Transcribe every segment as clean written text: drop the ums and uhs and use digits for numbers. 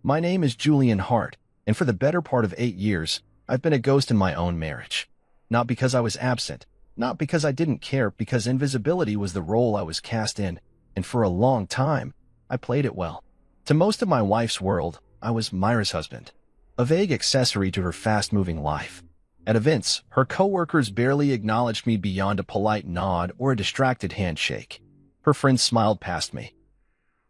My name is Julian Hart, and for the better part of 8 years, I've been a ghost in my own marriage. Not because I was absent, not because I didn't care, because invisibility was the role I was cast in, and for a long time, I played it well. To most of my wife's world, I was Myra's husband, a vague accessory to her fast-moving life. At events, her coworkers barely acknowledged me beyond a polite nod or a distracted handshake. Her friends smiled past me.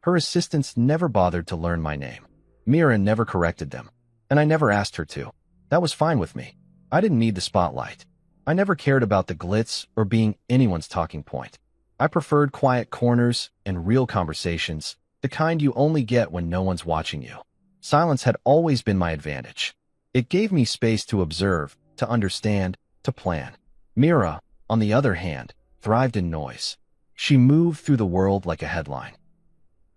Her assistants never bothered to learn my name. Mira never corrected them, and I never asked her to. That was fine with me. I didn't need the spotlight. I never cared about the glitz or being anyone's talking point. I preferred quiet corners and real conversations, the kind you only get when no one's watching you. Silence had always been my advantage. It gave me space to observe, to understand, to plan. Mira, on the other hand, thrived in noise. She moved through the world like a headline.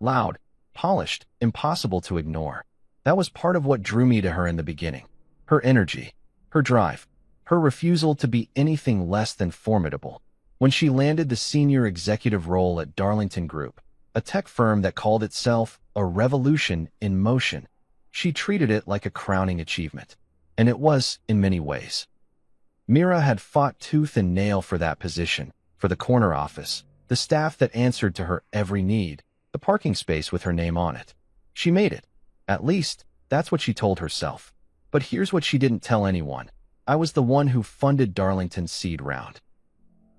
Loud, polished, impossible to ignore. That was part of what drew me to her in the beginning. Her energy, her drive, her refusal to be anything less than formidable. When she landed the senior executive role at Darlington Group, a tech firm that called itself a revolution in motion, she treated it like a crowning achievement. And it was, in many ways. Mira had fought tooth and nail for that position, for the corner office, the staff that answered to her every need, the parking space with her name on it. She made it. At least, that's what she told herself. But here's what she didn't tell anyone. I was the one who funded Darlington's seed round.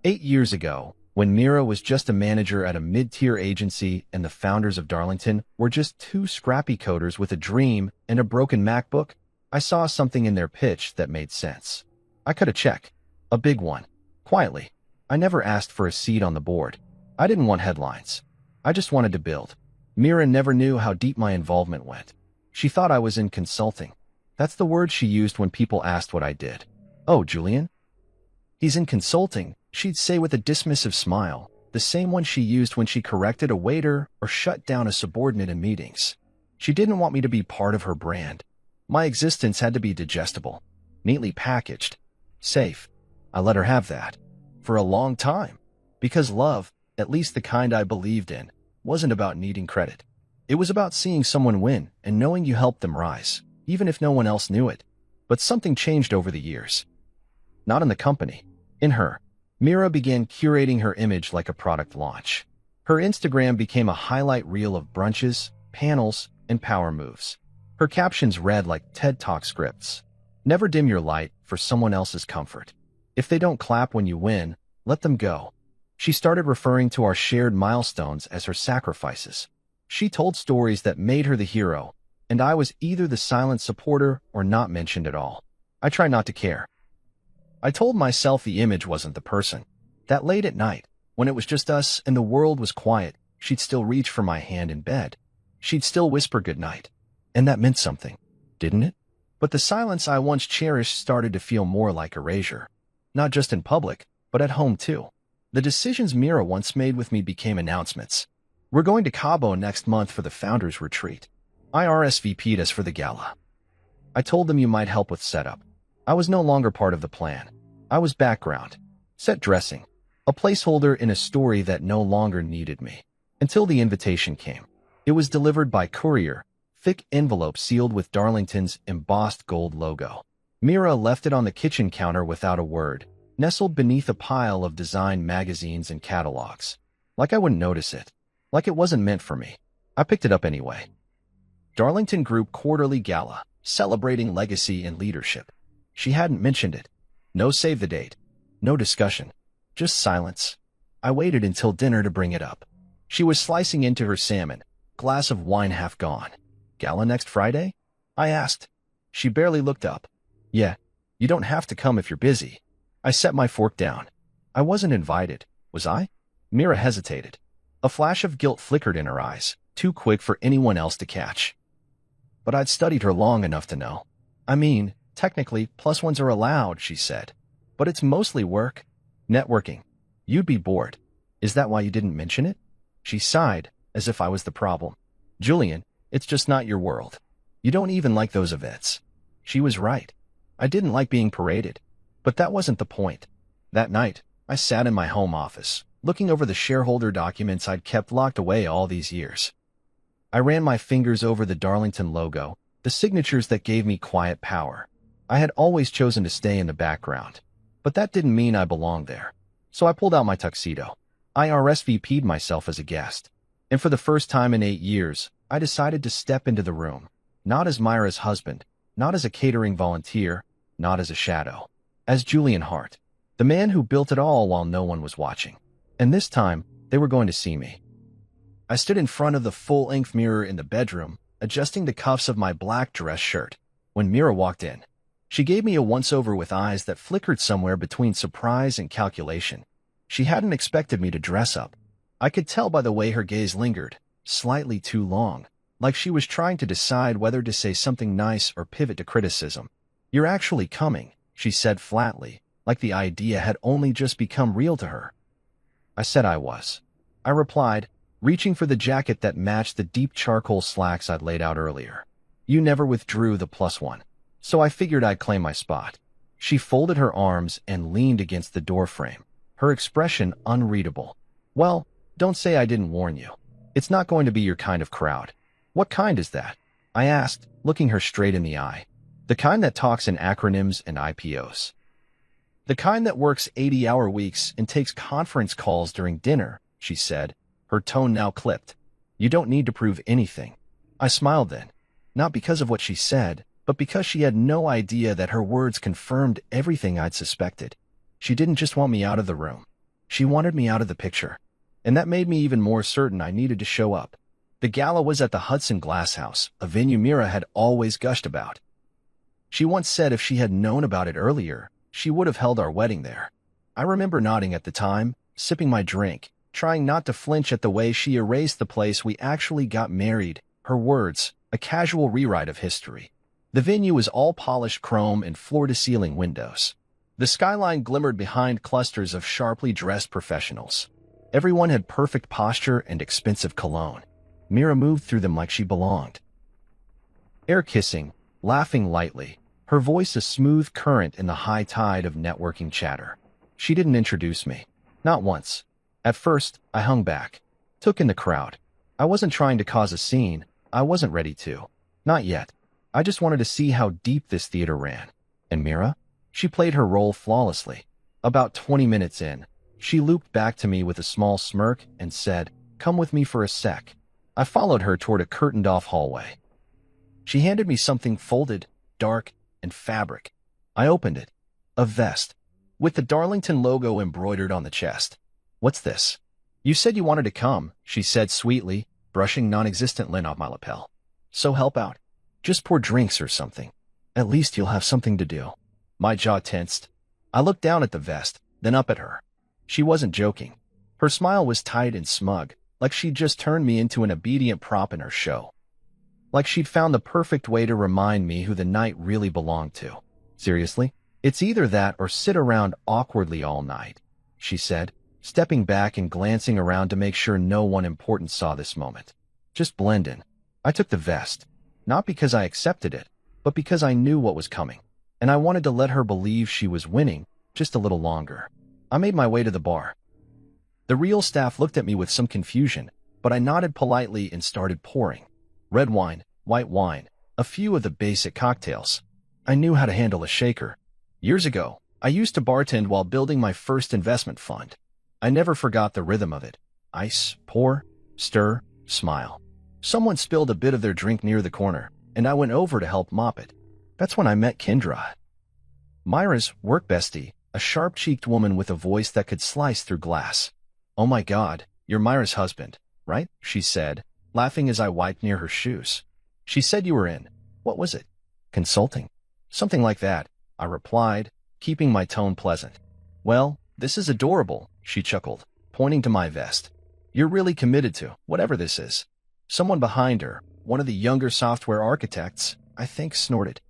8 years ago, when Mira was just a manager at a mid-tier agency and the founders of Darlington were just two scrappy coders with a dream and a broken MacBook, I saw something in their pitch that made sense. I cut a check, a big one, quietly. I never asked for a seat on the board. I didn't want headlines. I just wanted to build. Mira never knew how deep my involvement went. She thought I was in consulting. That's the word she used when people asked what I did. "Oh, Julian? He's in consulting," she'd say with a dismissive smile, the same one she used when she corrected a waiter or shut down a subordinate in meetings. She didn't want me to be part of her brand. My existence had to be digestible, neatly packaged, safe. I let her have that. For a long time. Because love, at least the kind I believed in, wasn't about needing credit. It was about seeing someone win and knowing you helped them rise, even if no one else knew it. But something changed over the years. Not in the company. In her. Mira began curating her image like a product launch. Her Instagram became a highlight reel of brunches, panels, and power moves. Her captions read like TED Talk scripts. Never dim your light for someone else's comfort. If they don't clap when you win, let them go. She started referring to our shared milestones as her sacrifices. She told stories that made her the hero, and I was either the silent supporter or not mentioned at all. I tried not to care. I told myself the image wasn't the person. That late at night, when it was just us and the world was quiet, she'd still reach for my hand in bed. She'd still whisper goodnight. And that meant something, didn't it? But the silence I once cherished started to feel more like erasure. Not just in public, but at home too. The decisions Mira once made with me became announcements. "We're going to Cabo next month for the Founders Retreat. I RSVP'd us for the gala. I told them you might help with setup." I was no longer part of the plan. I was background, set dressing, a placeholder in a story that no longer needed me. Until the invitation came. It was delivered by courier, thick envelope sealed with Darlington's embossed gold logo. Mira left it on the kitchen counter without a word, nestled beneath a pile of design magazines and catalogs. Like I wouldn't notice it. Like it wasn't meant for me. I picked it up anyway. Darlington Group Quarterly Gala, celebrating legacy and leadership. She hadn't mentioned it. No save the date. No discussion. Just silence. I waited until dinner to bring it up. She was slicing into her salmon, glass of wine half gone. "Gala next Friday?" I asked. She barely looked up. "Yeah, you don't have to come if you're busy." I set my fork down. I wasn't invited, was I? Mira hesitated. A flash of guilt flickered in her eyes, too quick for anyone else to catch. But I'd studied her long enough to know. "I mean, technically, +1s are allowed," she said. "But it's mostly work. Networking. You'd be bored. Is that why you didn't mention it?" She sighed, as if I was the problem. "Julian, it's just not your world. You don't even like those events." She was right. I didn't like being paraded. But that wasn't the point. That night, I sat in my home office, looking over the shareholder documents I'd kept locked away all these years. I ran my fingers over the Darlington logo, the signatures that gave me quiet power. I had always chosen to stay in the background, but that didn't mean I belonged there. So I pulled out my tuxedo. I RSVP'd myself as a guest. And for the first time in 8 years, I decided to step into the room. Not as Myra's husband, not as a catering volunteer, not as a shadow. As Julian Hart, the man who built it all while no one was watching. And this time, they were going to see me. I stood in front of the full-length mirror in the bedroom, adjusting the cuffs of my black dress shirt, when Mira walked in. She gave me a once-over with eyes that flickered somewhere between surprise and calculation. She hadn't expected me to dress up. I could tell by the way her gaze lingered, slightly too long, like she was trying to decide whether to say something nice or pivot to criticism. "You're actually coming," she said flatly, like the idea had only just become real to her. I said I was. I replied, reaching for the jacket that matched the deep charcoal slacks I'd laid out earlier. "You never withdrew the +1, so I figured I'd claim my spot." She folded her arms and leaned against the doorframe, her expression unreadable. "Well, don't say I didn't warn you. It's not going to be your kind of crowd." "What kind is that?" I asked, looking her straight in the eye. "The kind that talks in acronyms and IPOs. The kind that works 80-hour weeks and takes conference calls during dinner," she said, her tone now clipped. "You don't need to prove anything." I smiled then, not because of what she said, but because she had no idea that her words confirmed everything I'd suspected. She didn't just want me out of the room. She wanted me out of the picture. And that made me even more certain I needed to show up. The gala was at the Hudson Glass House, a venue Mira had always gushed about. She once said if she had known about it earlier, she would have held our wedding there. I remember nodding at the time, sipping my drink, trying not to flinch at the way she erased the place we actually got married, her words, a casual rewrite of history. The venue was all polished chrome and floor-to-ceiling windows. The skyline glimmered behind clusters of sharply dressed professionals. Everyone had perfect posture and expensive cologne. Mira moved through them like she belonged. Air-kissing, laughing lightly, her voice a smooth current in the high tide of networking chatter. She didn't introduce me. Not once. At first, I hung back, took in the crowd. I wasn't trying to cause a scene. I wasn't ready to. Not yet. I just wanted to see how deep this theater ran. And Mira? She played her role flawlessly. About 20 minutes in, she looped back to me with a small smirk and said, "Come with me for a sec." I followed her toward a curtained-off hallway. She handed me something folded, dark, and fabric. I opened it. A vest, with the Darlington logo embroidered on the chest. "What's this?" "You said you wanted to come," she said sweetly, brushing non-existent lint off my lapel. "So help out. Just pour drinks or something. At least you'll have something to do." My jaw tensed. I looked down at the vest, then up at her. She wasn't joking. Her smile was tight and smug, like she'd just turned me into an obedient prop in her show. Like she'd found the perfect way to remind me who the night really belonged to. "Seriously? It's either that or sit around awkwardly all night," she said, stepping back and glancing around to make sure no one important saw this moment. "Just blend in." I took the vest, not because I accepted it, but because I knew what was coming, and I wanted to let her believe she was winning just a little longer. I made my way to the bar. The real staff looked at me with some confusion, but I nodded politely and started pouring. Red wine, white wine, a few of the basic cocktails. I knew how to handle a shaker. Years ago, I used to bartend while building my first investment fund. I never forgot the rhythm of it. Ice, pour, stir, smile. Someone spilled a bit of their drink near the corner, and I went over to help mop it. That's when I met Kendra. Myra's work bestie, a sharp-cheeked woman with a voice that could slice through glass. "Oh my God, you're Myra's husband, right?" she said, laughing as I wiped near her shoes. "She said you were in. What was it? Consulting?" "Something like that," I replied, keeping my tone pleasant. "Well, this is adorable," she chuckled, pointing to my vest. "You're really committed to whatever this is." Someone behind her, one of the younger software architects, I think, snorted.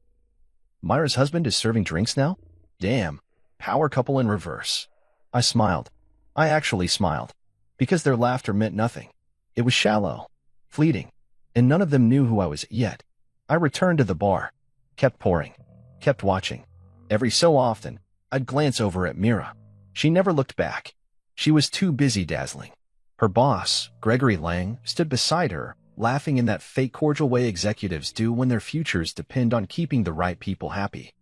"Myra's husband is serving drinks now? Damn, power couple in reverse." I smiled. I actually smiled, because their laughter meant nothing. It was shallow, fleeting, and none of them knew who I was yet. I returned to the bar, kept pouring, kept watching. Every so often, I'd glance over at Mira. She never looked back. She was too busy dazzling. Her boss, Gregory Lang, stood beside her, laughing in that fake cordial way executives do when their futures depend on keeping the right people happy.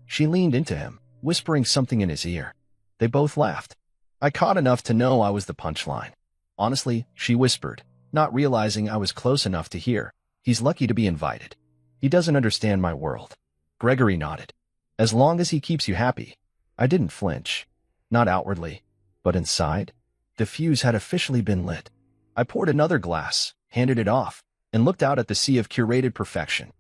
She leaned into him, whispering something in his ear. They both laughed. I caught enough to know I was the punchline. Honestly, she whispered, not realizing I was close enough to hear. He's lucky to be invited. He doesn't understand my world. Gregory nodded. As long as he keeps you happy. I didn't flinch. Not outwardly, but inside. The fuse had officially been lit. I poured another glass, handed it off, and looked out at the sea of curated perfection.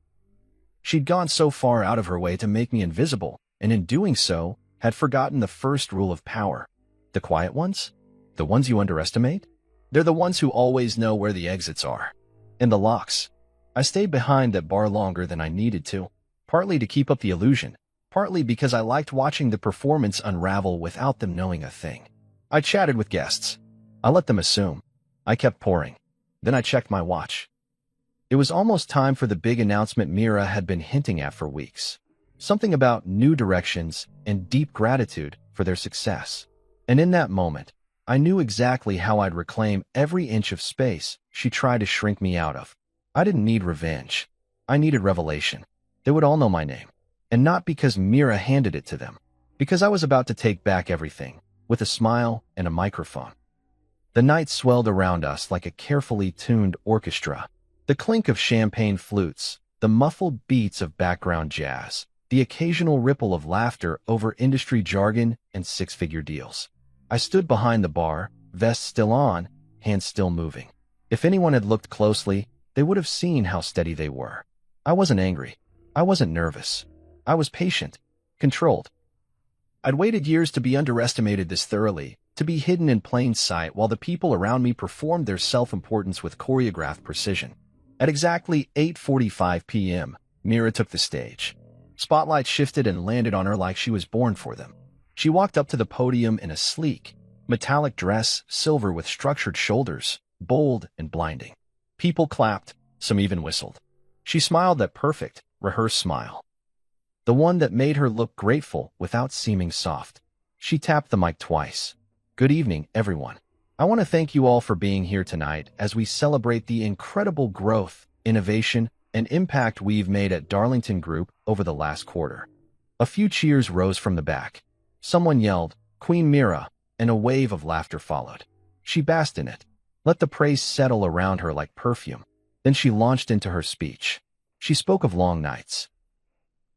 She'd gone so far out of her way to make me invisible, and in doing so, had forgotten the first rule of power. The quiet ones? The ones you underestimate? They're the ones who always know where the exits are. And the locks. I stayed behind that bar longer than I needed to, partly to keep up the illusion, partly because I liked watching the performance unravel without them knowing a thing. I chatted with guests. I let them assume. I kept pouring. Then I checked my watch. It was almost time for the big announcement Mira had been hinting at for weeks. Something about new directions and deep gratitude for their success. And in that moment, I knew exactly how I'd reclaim every inch of space she tried to shrink me out of. I didn't need revenge. I needed revelation. They would all know my name. And not because Mira handed it to them. Because I was about to take back everything, with a smile and a microphone. The night swelled around us like a carefully tuned orchestra. The clink of champagne flutes, the muffled beats of background jazz, the occasional ripple of laughter over industry jargon and six-figure deals. I stood behind the bar, vest still on, hands still moving. If anyone had looked closely, they would have seen how steady they were. I wasn't angry. I wasn't nervous. I was patient, controlled. I'd waited years to be underestimated this thoroughly, to be hidden in plain sight while the people around me performed their self-importance with choreographed precision. At exactly 8:45 p.m., Mira took the stage. Spotlight shifted and landed on her like she was born for them. She walked up to the podium in a sleek, metallic dress, silver with structured shoulders, bold and blinding. People clapped, some even whistled. She smiled that perfect, rehearsed smile. The one that made her look grateful without seeming soft. She tapped the mic twice. Good evening, everyone. I want to thank you all for being here tonight as we celebrate the incredible growth, innovation, and impact we've made at Darlington Group over the last quarter. A few cheers rose from the back. Someone yelled, Queen Mira, and a wave of laughter followed. She basked in it. Let the praise settle around her like perfume. Then she launched into her speech. She spoke of long nights,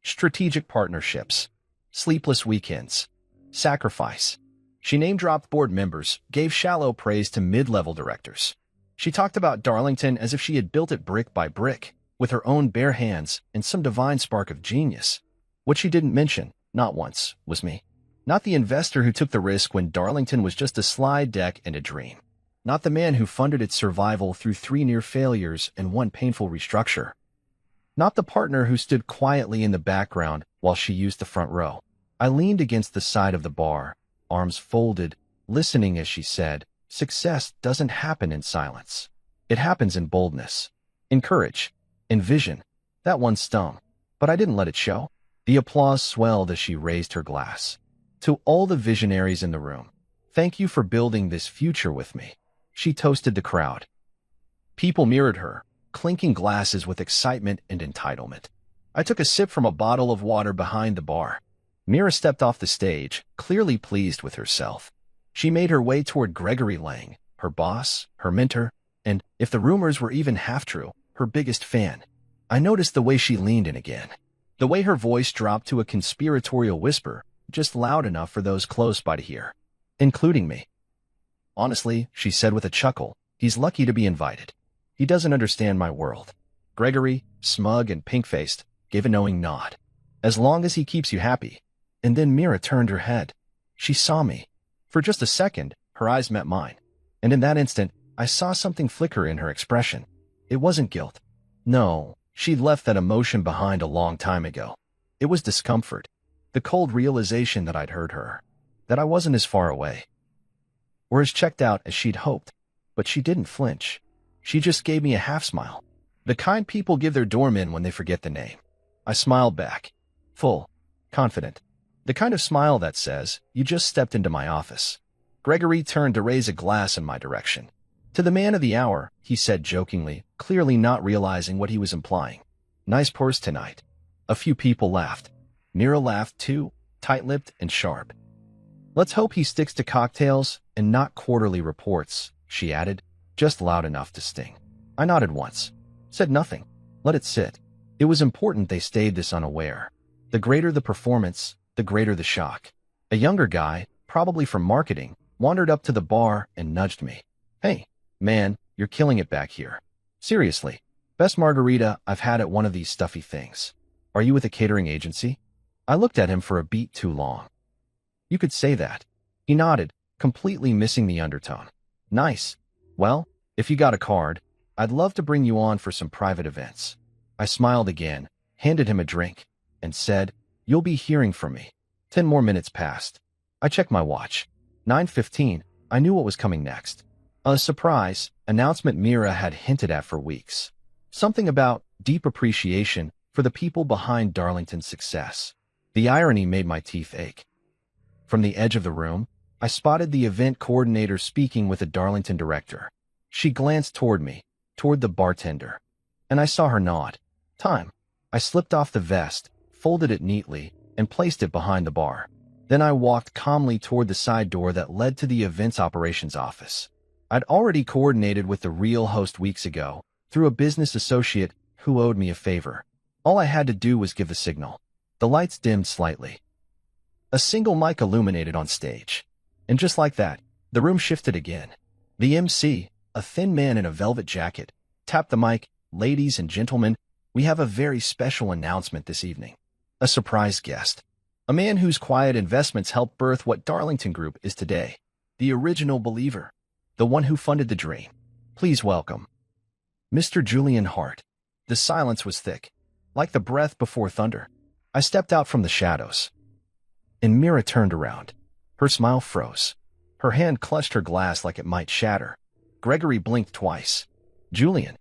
strategic partnerships, sleepless weekends, sacrifice. She name-dropped board members, gave shallow praise to mid-level directors. She talked about Darlington as if she had built it brick by brick, with her own bare hands and some divine spark of genius. What she didn't mention, not once, was me. Not the investor who took the risk when Darlington was just a slide deck and a dream. Not the man who funded its survival through 3 near failures and 1 painful restructure. Not the partner who stood quietly in the background while she used the front row. I leaned against the side of the bar, arms folded, listening as she said, success doesn't happen in silence. It happens in boldness, in courage, in vision. That one stung, but I didn't let it show. The applause swelled as she raised her glass. To all the visionaries in the room, thank you for building this future with me. She toasted the crowd. People mirrored her, clinking glasses with excitement and entitlement. I took a sip from a bottle of water behind the bar. Mira stepped off the stage, clearly pleased with herself. She made her way toward Gregory Lang, her boss, her mentor, and, if the rumors were even half true, her biggest fan. I noticed the way she leaned in again. The way her voice dropped to a conspiratorial whisper, just loud enough for those close by to hear, including me. Honestly, she said with a chuckle, he's lucky to be invited. He doesn't understand my world. Gregory, smug and pink-faced, gave a knowing nod. As long as he keeps you happy. And then Mira turned her head. She saw me. For just a second, her eyes met mine. And in that instant, I saw something flicker in her expression. It wasn't guilt. No, she'd left that emotion behind a long time ago. It was discomfort. The cold realization that I'd heard her. That I wasn't as far away. Or as checked out as she'd hoped. But she didn't flinch. She just gave me a half-smile. The kind people give their doorman when they forget the name. I smiled back. Full. Confident. The kind of smile that says, you just stepped into my office. Gregory turned to raise a glass in my direction. To the man of the hour, he said jokingly, clearly not realizing what he was implying. Nice purse tonight. A few people laughed. Mira laughed too, tight-lipped and sharp. Let's hope he sticks to cocktails and not quarterly reports, she added, just loud enough to sting. I nodded once. Said nothing. Let it sit. It was important they stayed this unaware. The greater the performance, the greater the shock. A younger guy, probably from marketing, wandered up to the bar and nudged me. Hey, man, you're killing it back here. Seriously, best margarita I've had at one of these stuffy things. Are you with a catering agency? I looked at him for a beat too long. You could say that. He nodded, completely missing the undertone. Nice. Well, if you got a card, I'd love to bring you on for some private events. I smiled again, handed him a drink, and said, You'll be hearing from me. 10 more minutes passed. I checked my watch. 9:15, I knew what was coming next. A surprise announcement Mira had hinted at for weeks. Something about deep appreciation for the people behind Darlington's success. The irony made my teeth ache. From the edge of the room, I spotted the event coordinator speaking with a Darlington director. She glanced toward me, toward the bartender, and I saw her nod. Time. I slipped off the vest, folded it neatly, and placed it behind the bar. Then I walked calmly toward the side door that led to the events operations office. I'd already coordinated with the real host weeks ago, through a business associate who owed me a favor. All I had to do was give the signal. The lights dimmed slightly. A single mic illuminated on stage. And just like that, the room shifted again. The MC, a thin man in a velvet jacket, tapped the mic. Ladies and gentlemen, we have a very special announcement this evening. A surprise guest. A man whose quiet investments helped birth what Darlington Group is today. The original believer. The one who funded the dream. Please welcome Mr. Julian Hart. The silence was thick, like the breath before thunder. I stepped out from the shadows. And Mira turned around. Her smile froze. Her hand clutched her glass like it might shatter. Gregory blinked twice. Julian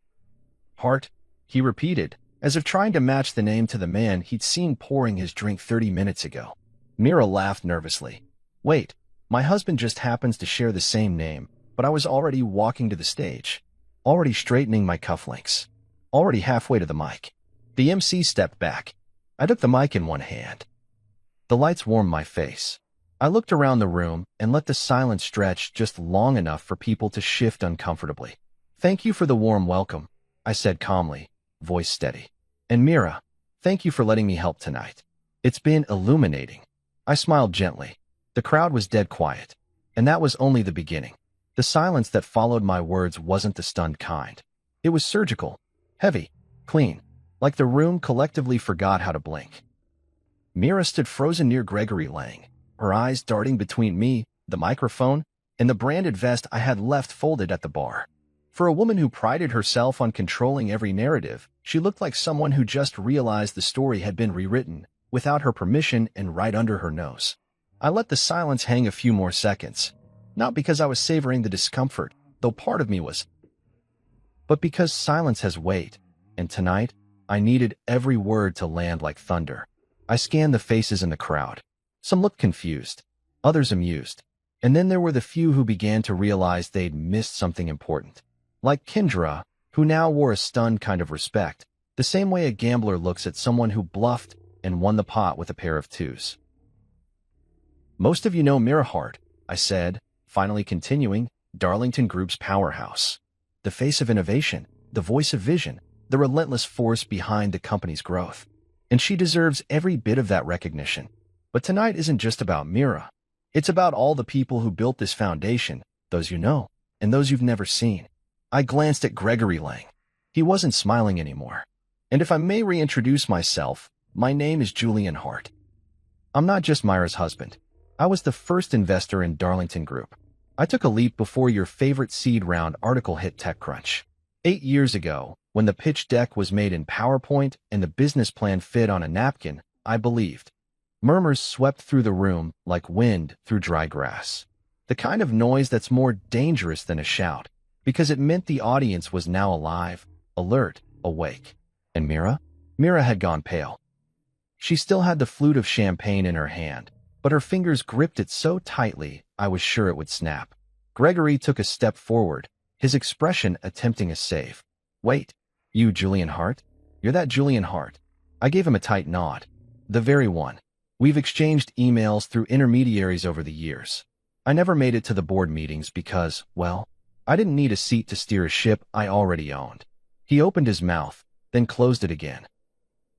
Hart, he repeated, as if trying to match the name to the man he'd seen pouring his drink 30 minutes ago. Mira laughed nervously. Wait, my husband just happens to share the same name, but I was already walking to the stage, already straightening my cufflinks, already halfway to the mic. The MC stepped back. I took the mic in one hand. The lights warmed my face. I looked around the room and let the silence stretch just long enough for people to shift uncomfortably. Thank you for the warm welcome, I said calmly, voice steady. And Mira, thank you for letting me help tonight. It's been illuminating. I smiled gently. The crowd was dead quiet, and that was only the beginning. The silence that followed my words wasn't the stunned kind. It was surgical, heavy, clean, like the room collectively forgot how to blink. Mira stood frozen near Gregory Lang, her eyes darting between me, the microphone, and the branded vest I had left folded at the bar. For a woman who prided herself on controlling every narrative, she looked like someone who just realized the story had been rewritten, without her permission and right under her nose. I let the silence hang a few more seconds, not because I was savoring the discomfort, though part of me was, but because silence has weight, and tonight, I needed every word to land like thunder. I scanned the faces in the crowd. Some looked confused, others amused, and then there were the few who began to realize they'd missed something important. Like Kendra, who now wore a stunned kind of respect, the same way a gambler looks at someone who bluffed and won the pot with a pair of twos. Most of you know Mira Hart, I said, finally continuing, Darlington Group's powerhouse. The face of innovation, the voice of vision, the relentless force behind the company's growth. And she deserves every bit of that recognition. But tonight isn't just about Mira. It's about all the people who built this foundation, those you know, and those you've never seen. I glanced at Gregory Lang. He wasn't smiling anymore. And if I may reintroduce myself, my name is Julian Hart. I'm not just Myra's husband. I was the first investor in Darlington Group. I took a leap before your favorite seed round article hit TechCrunch. 8 years ago, when the pitch deck was made in PowerPoint and the business plan fit on a napkin, I believed. Murmurs swept through the room like wind through dry grass. The kind of noise that's more dangerous than a shout, because it meant the audience was now alive, alert, awake. And Mira? Mira had gone pale. She still had the flute of champagne in her hand, but her fingers gripped it so tightly I was sure it would snap. Gregory took a step forward, his expression attempting a save. "Wait, you Julian Hart? You're that Julian Hart?" I gave him a tight nod. "The very one. We've exchanged emails through intermediaries over the years. I never made it to the board meetings because, well, I didn't need a seat to steer a ship I already owned." He opened his mouth, then closed it again.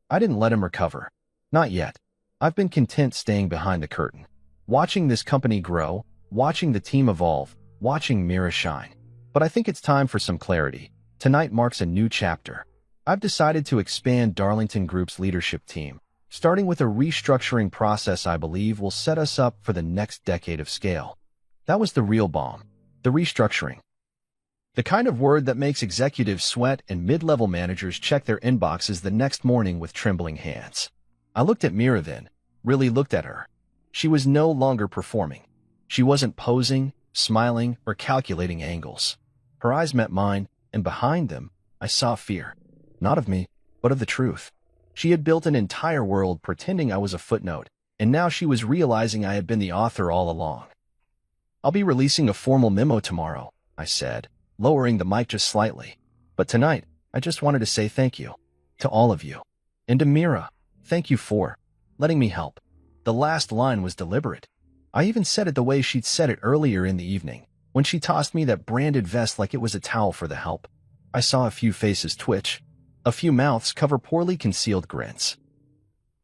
I didn't let him recover. Not yet. I've been content staying behind the curtain, watching this company grow, watching the team evolve, watching Mira shine. But I think it's time for some clarity. Tonight marks a new chapter. I've decided to expand Darlington Group's leadership team, starting with a restructuring process I believe will set us up for the next decade of scale. That was the real bomb. The restructuring. The kind of word that makes executives sweat and mid-level managers check their inboxes the next morning with trembling hands. I looked at Mira then, really looked at her. She was no longer performing. She wasn't posing, smiling, or calculating angles. Her eyes met mine, and behind them, I saw fear. Not of me, but of the truth. She had built an entire world pretending I was a footnote, and now she was realizing I had been the author all along. "I'll be releasing a formal memo tomorrow," I said, lowering the mic just slightly. "But tonight, I just wanted to say thank you. To all of you. And to Mira, thank you for letting me help." The last line was deliberate. I even said it the way she'd said it earlier in the evening, when she tossed me that branded vest like it was a towel for the help. I saw a few faces twitch, a few mouths cover poorly concealed grins.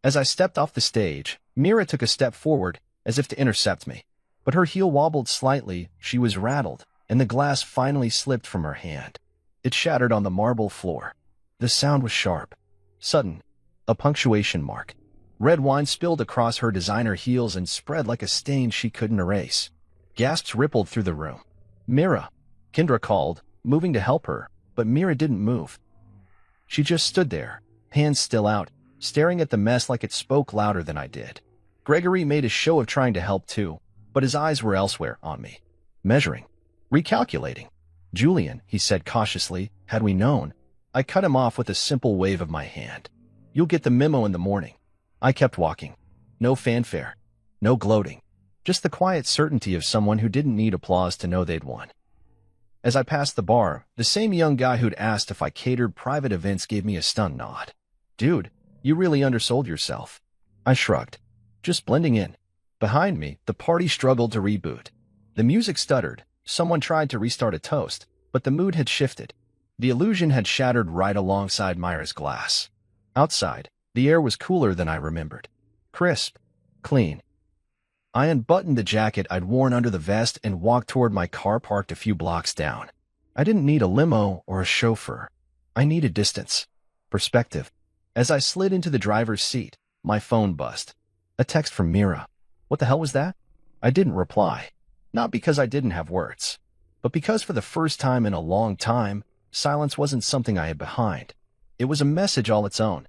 As I stepped off the stage, Mira took a step forward, as if to intercept me. But her heel wobbled slightly, she was rattled, and the glass finally slipped from her hand. It shattered on the marble floor. The sound was sharp, sudden, a punctuation mark. Red wine spilled across her designer heels and spread like a stain she couldn't erase. Gasps rippled through the room. "Mira," Kendra called, moving to help her, but Mira didn't move. She just stood there, hands still out, staring at the mess like it spoke louder than I did. Gregory made a show of trying to help too, but his eyes were elsewhere on me. Measuring. Recalculating. "Julian," he said cautiously, "had we known." I cut him off with a simple wave of my hand. "You'll get the memo in the morning." I kept walking. No fanfare. No gloating. Just the quiet certainty of someone who didn't need applause to know they'd won. As I passed the bar, the same young guy who'd asked if I catered private events gave me a stunned nod. "Dude, you really undersold yourself." I shrugged. "Just blending in." Behind me, the party struggled to reboot. The music stuttered. Someone tried to restart a toast, but the mood had shifted. The illusion had shattered right alongside Myra's glass. Outside, the air was cooler than I remembered. Crisp. Clean. I unbuttoned the jacket I'd worn under the vest and walked toward my car parked a few blocks down. I didn't need a limo or a chauffeur. I needed distance. Perspective. As I slid into the driver's seat, my phone buzzed. A text from Mira. What the hell was that? I didn't reply. Not because I didn't have words, but because for the first time in a long time, silence wasn't something I had behind. It was a message all its own.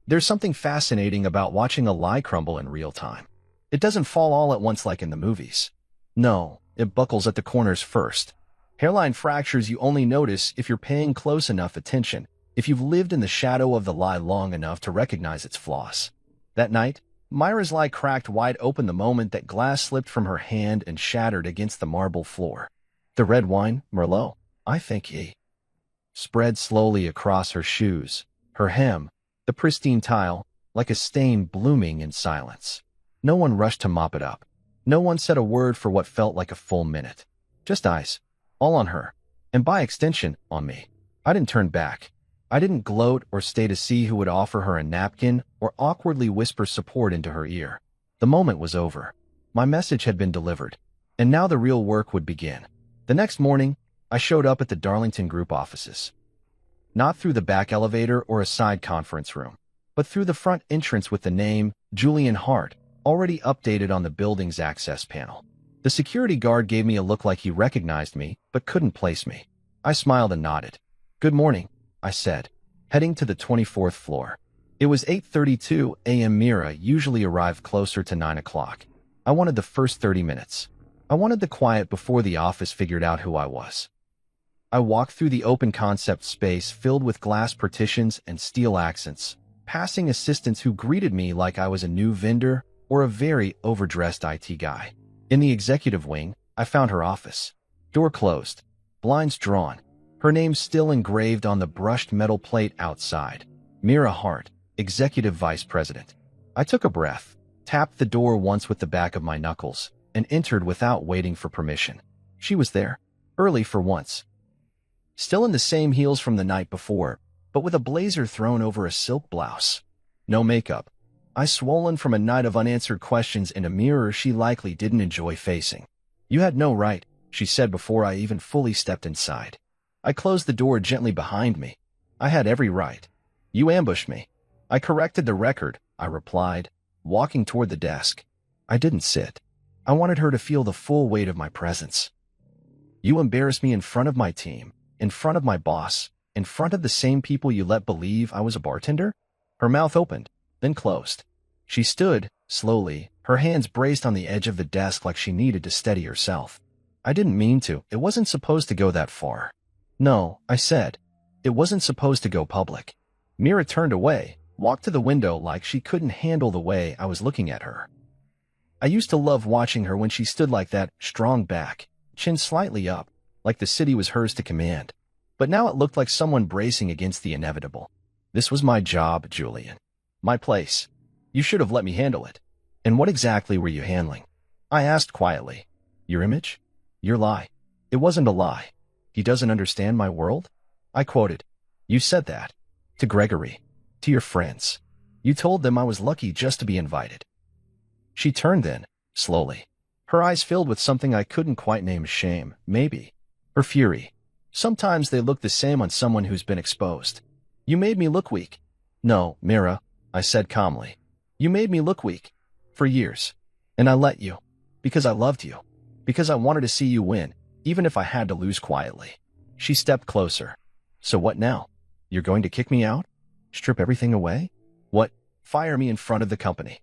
There's something fascinating about watching a lie crumble in real time. It doesn't fall all at once like in the movies. No, it buckles at the corners first. Hairline fractures you only notice if you're paying close enough attention, if you've lived in the shadow of the lie long enough to recognize its flaws. That night, Myra's lie cracked wide open the moment that glass slipped from her hand and shattered against the marble floor. The red wine, Merlot, I think he spread slowly across her shoes, her hem, the pristine tile, like a stain blooming in silence. No one rushed to mop it up. No one said a word for what felt like a full minute. Just eyes, all on her, and by extension, on me. I didn't turn back. I didn't gloat or stay to see who would offer her a napkin or awkwardly whisper support into her ear. The moment was over. My message had been delivered, and now the real work would begin. The next morning, I showed up at the Darlington Group offices. Not through the back elevator or a side conference room, but through the front entrance with the name, Julian Hart, already updated on the building's access panel. The security guard gave me a look like he recognized me, but couldn't place me. I smiled and nodded. "Good morning," I said, heading to the 24th floor. It was 8:32 a.m. Mira usually arrived closer to 9 o'clock. I wanted the first 30 minutes. I wanted the quiet before the office figured out who I was. I walked through the open concept space filled with glass partitions and steel accents, passing assistants who greeted me like I was a new vendor or a very overdressed IT guy. In the executive wing, I found her office. Door closed. blinds drawn, her name still engraved on the brushed metal plate outside. Mira Hart, Executive Vice President. I took a breath, tapped the door once with the back of my knuckles, and entered without waiting for permission. She was there, early for once. Still in the same heels from the night before, but with a blazer thrown over a silk blouse. No makeup. Eyes swollen from a night of unanswered questions in a mirror she likely didn't enjoy facing. "You had no right," she said before I even fully stepped inside. I closed the door gently behind me. "I had every right. You ambushed me." "I corrected the record," I replied, walking toward the desk. I didn't sit. I wanted her to feel the full weight of my presence. "You embarrassed me in front of my team, in front of my boss, in front of the same people you let believe I was a bartender?" Her mouth opened, then closed. She stood, slowly, her hands braced on the edge of the desk like she needed to steady herself. "I didn't mean to. It wasn't supposed to go that far." "No," I said. "It wasn't supposed to go public." Mira turned away, walked to the window like she couldn't handle the way I was looking at her. I used to love watching her when she stood like that, strong back, chin slightly up, like the city was hers to command. But now it looked like someone bracing against the inevitable. "This was my job, Julian. My place. You should have let me handle it." "And what exactly were you handling?" I asked quietly. "Your image? Your lie." "It wasn't a lie." "He doesn't understand my world?" I quoted. "You said that. To Gregory. To your friends. You told them I was lucky just to be invited." She turned then, slowly. Her eyes filled with something I couldn't quite name shame, maybe. Or fury. Sometimes they look the same on someone who's been exposed. "You made me look weak." "No, Mira," I said calmly. "You made me look weak. For years. And I let you. Because I loved you. Because I wanted to see you win, even if I had to lose quietly." She stepped closer. "So what now? You're going to kick me out? Strip everything away? What? Fire me in front of the company?"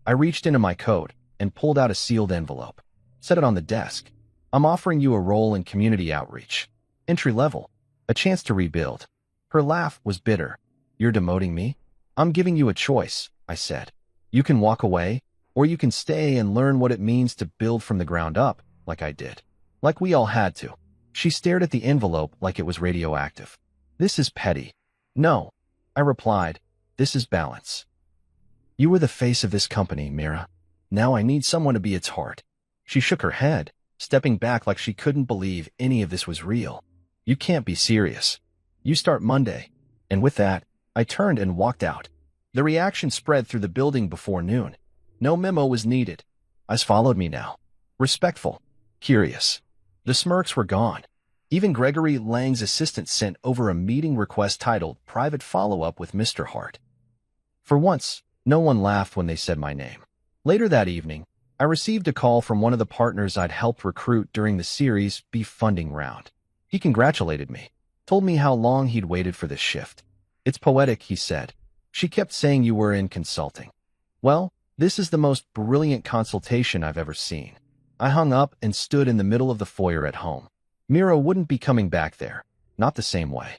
I reached into my coat and pulled out a sealed envelope. Set it on the desk. "I'm offering you a role in community outreach. Entry level. A chance to rebuild." Her laugh was bitter. "You're demoting me?" "I'm giving you a choice," I said. "You can walk away, or you can stay and learn what it means to build from the ground up, like I did. Like we all had to." She stared at the envelope like it was radioactive. "This is petty." "No," I replied. "This is balance. You were the face of this company, Mira. Now I need someone to be its heart." She shook her head, stepping back like she couldn't believe any of this was real. "You can't be serious. You start Monday." And with that, I turned and walked out. The reaction spread through the building before noon. No memo was needed. Eyes followed me now. Respectful. Curious. The smirks were gone. Even Gregory Lang's assistant sent over a meeting request titled "Private Follow-Up with Mr. Hart." For once, no one laughed when they said my name. Later that evening, I received a call from one of the partners I'd helped recruit during the Series B funding round. He congratulated me, told me how long he'd waited for this shift. "It's poetic," he said. "She kept saying you were in consulting." Well, this is the most brilliant consultation I've ever seen. I hung up and stood in the middle of the foyer at home. Mira wouldn't be coming back there, not the same way.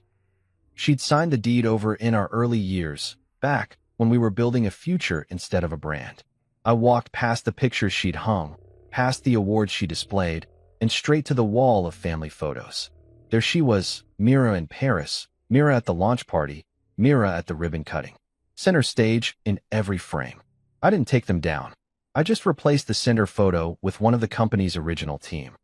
She'd signed the deed over in our early years, back when we were building a future instead of a brand. I walked past the pictures she'd hung, past the awards she displayed, and straight to the wall of family photos. There she was, Mira in Paris, Mira at the launch party, Mira at the ribbon cutting. Center stage in every frame. I didn't take them down. I just replaced the center photo with one of the company's original team.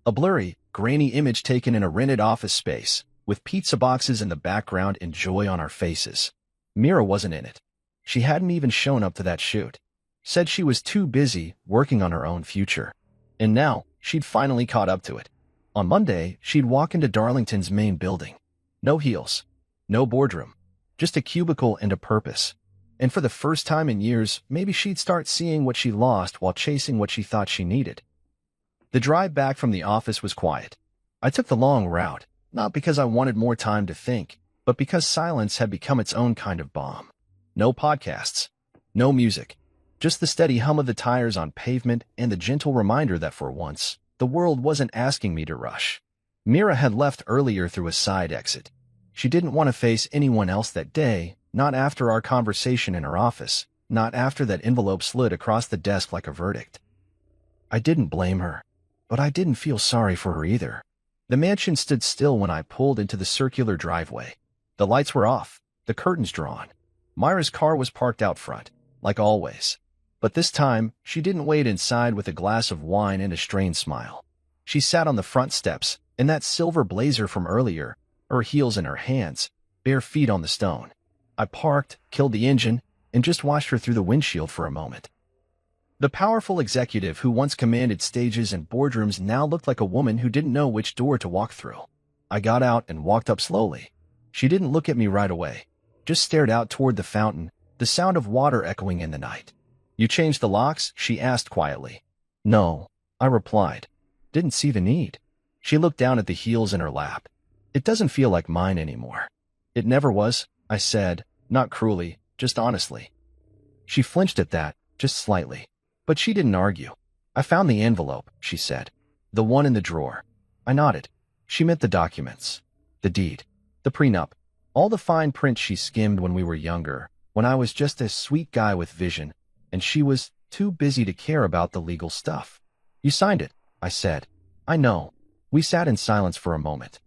A blurry, grainy image taken in a rented office space, with pizza boxes in the background and joy on our faces. Mira wasn't in it. She hadn't even shown up to that shoot. Said she was too busy working on her own future. And now, she'd finally caught up to it. On Monday, she'd walk into Darlington's main building. No heels. No boardroom. Just a cubicle and a purpose. And for the first time in years, maybe she'd start seeing what she lost while chasing what she thought she needed. The drive back from the office was quiet. I took the long route, not because I wanted more time to think, but because silence had become its own kind of bomb. No podcasts. No music. Just the steady hum of the tires on pavement and the gentle reminder that for once, the world wasn't asking me to rush. Mira had left earlier through a side exit. She didn't want to face anyone else that day, not after our conversation in her office, not after that envelope slid across the desk like a verdict. I didn't blame her, but I didn't feel sorry for her either. The mansion stood still when I pulled into the circular driveway. The lights were off, the curtains drawn. Myra's car was parked out front, like always. But this time, she didn't wait inside with a glass of wine and a strained smile. She sat on the front steps, in that silver blazer from earlier, her heels in her hands, bare feet on the stone. I parked, killed the engine, and just watched her through the windshield for a moment. The powerful executive who once commanded stages and boardrooms now looked like a woman who didn't know which door to walk through. I got out and walked up slowly. She didn't look at me right away, just stared out toward the fountain, the sound of water echoing in the night. "You changed the locks?" she asked quietly. "No," I replied. "Didn't see the need." She looked down at the heels in her lap. "It doesn't feel like mine anymore." "It never was," I said, not cruelly, just honestly. She flinched at that, just slightly. But she didn't argue. "I found the envelope," she said. "The one in the drawer." I nodded. She meant the documents. The deed. The prenup. All the fine print she skimmed when we were younger, when I was just a sweet guy with vision, and she was too busy to care about the legal stuff. "You signed it," I said. "I know." We sat in silence for a moment.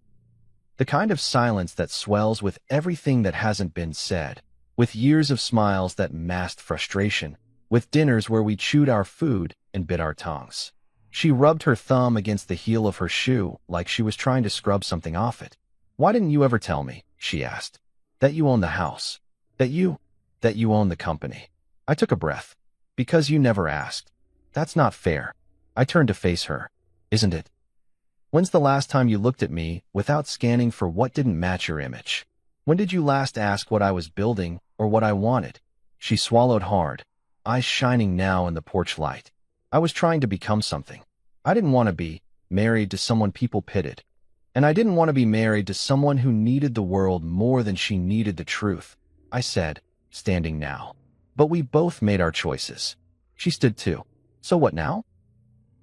The kind of silence that swells with everything that hasn't been said, with years of smiles that masked frustration, with dinners where we chewed our food and bit our tongues. She rubbed her thumb against the heel of her shoe like she was trying to scrub something off it. "Why didn't you ever tell me," she asked, "that you own the house? That you own the company?" I took a breath. "Because you never asked." "That's not fair." I turned to face her. "Isn't it? When's the last time you looked at me without scanning for what didn't match your image? When did you last ask what I was building or what I wanted?" She swallowed hard, eyes shining now in the porch light. "I was trying to become something. I didn't want to be married to someone people pitied. And I didn't want to be married to someone who needed the world more than she needed the truth," I said, standing now. "But we both made our choices." She stood too. "So what now?"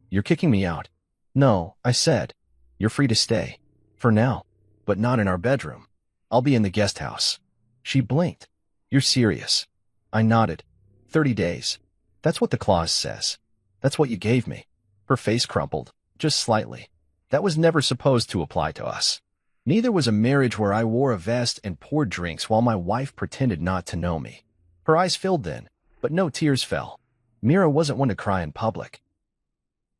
"You're kicking me out." "No," I said. "You're free to stay. For now. But not in our bedroom. I'll be in the guest house." She blinked. "You're serious?" I nodded. 30 days. That's what the clause says. That's what you gave me." Her face crumpled, just slightly. "That was never supposed to apply to us. Neither was a marriage where I wore a vest and poured drinks while my wife pretended not to know me." Her eyes filled then, but no tears fell. "Mira wasn't one to cry in public.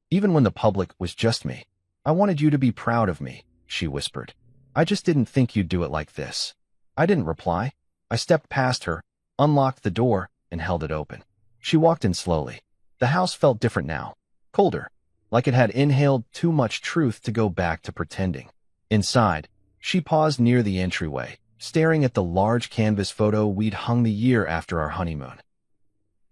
Even when the public was just me. I wanted you to be proud of me," she whispered. "I just didn't think you'd do it like this." I didn't reply. I stepped past her, unlocked the door, and held it open. She walked in slowly. The house felt different now, colder, like it had inhaled too much truth to go back to pretending. Inside, she paused near the entryway, staring at the large canvas photo we'd hung the year after our honeymoon.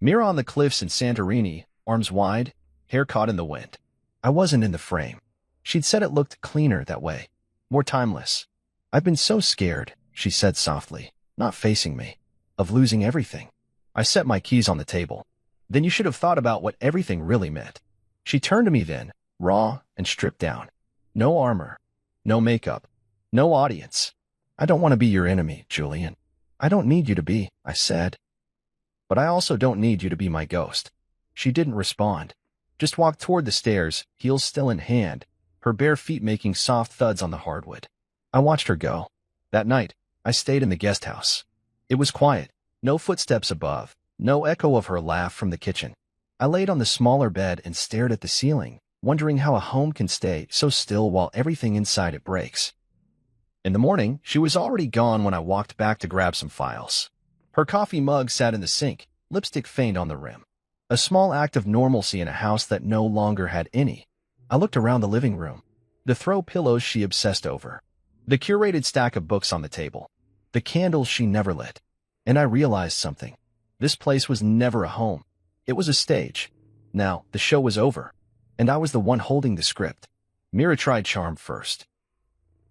Mira on the cliffs in Santorini, arms wide, hair caught in the wind. I wasn't in the frame. She'd said it looked cleaner that way, more timeless. "I've been so scared," she said softly, not facing me, "of losing everything." I set my keys on the table. "Then you should have thought about what everything really meant." She turned to me then, raw and stripped down. "No armor. No makeup. No audience. I don't want to be your enemy, Julian. I don't need you to be," I said. "But I also don't need you to be my ghost." She didn't respond. Just walked toward the stairs, heels still in hand, her bare feet making soft thuds on the hardwood. I watched her go. That night, I stayed in the guest house. It was quiet. No footsteps above, no echo of her laugh from the kitchen. I laid on the smaller bed and stared at the ceiling, wondering how a home can stay so still while everything inside it breaks. In the morning, she was already gone when I walked back to grab some files. Her coffee mug sat in the sink, lipstick faint on the rim. A small act of normalcy in a house that no longer had any. I looked around the living room. The throw pillows she obsessed over. The curated stack of books on the table. The candles she never lit. And I realized something. This place was never a home. It was a stage. Now, the show was over. And I was the one holding the script. Mira tried charm first.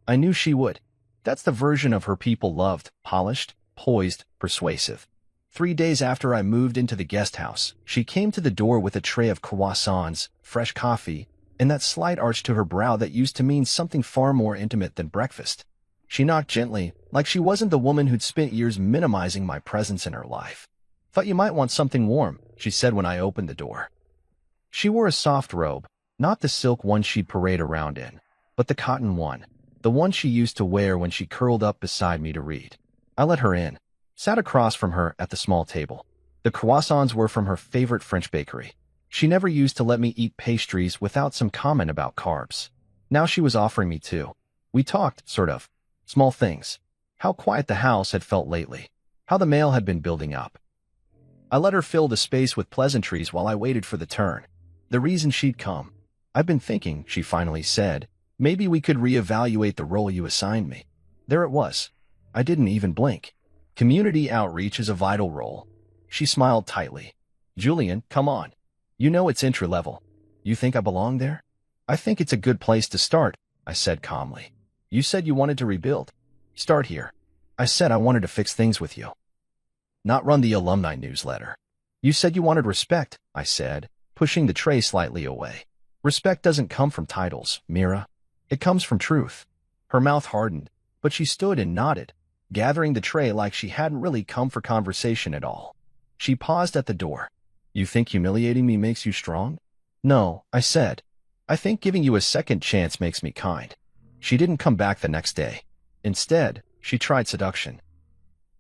I knew she would. That's the version of her people loved, polished, poised, persuasive. 3 days after I moved into the guest house, she came to the door with a tray of croissants, fresh coffee, and that slight arch to her brow that used to mean something far more intimate than breakfast. She knocked gently, like she wasn't the woman who'd spent years minimizing my presence in her life. "Thought you might want something warm," she said when I opened the door. She wore a soft robe, not the silk one she'd parade around in. but the cotton one, the one she used to wear when she curled up beside me to read. I let her in, sat across from her at the small table. The croissants were from her favorite French bakery. She never used to let me eat pastries without some comment about carbs. Now she was offering me two. We talked, sort of. Small things. How quiet the house had felt lately. How the mail had been building up. I let her fill the space with pleasantries while I waited for the turn. The reason she'd come. I've been thinking, she finally said, maybe we could reevaluate the role you assigned me. There it was. I didn't even blink. Community outreach is a vital role. She smiled tightly. Julian, come on. You know it's entry-level. You think I belong there? I think it's a good place to start, I said calmly. You said you wanted to rebuild. Start here. I said I wanted to fix things with you. Not run the alumni newsletter. You said you wanted respect, I said, pushing the tray slightly away. Respect doesn't come from titles, Mira. It comes from truth. Her mouth hardened, but she stood and nodded, gathering the tray like she hadn't really come for conversation at all. She paused at the door. You think humiliating me makes you strong? No, I said. I think giving you a second chance makes me kind. She didn't come back the next day. Instead, she tried seduction.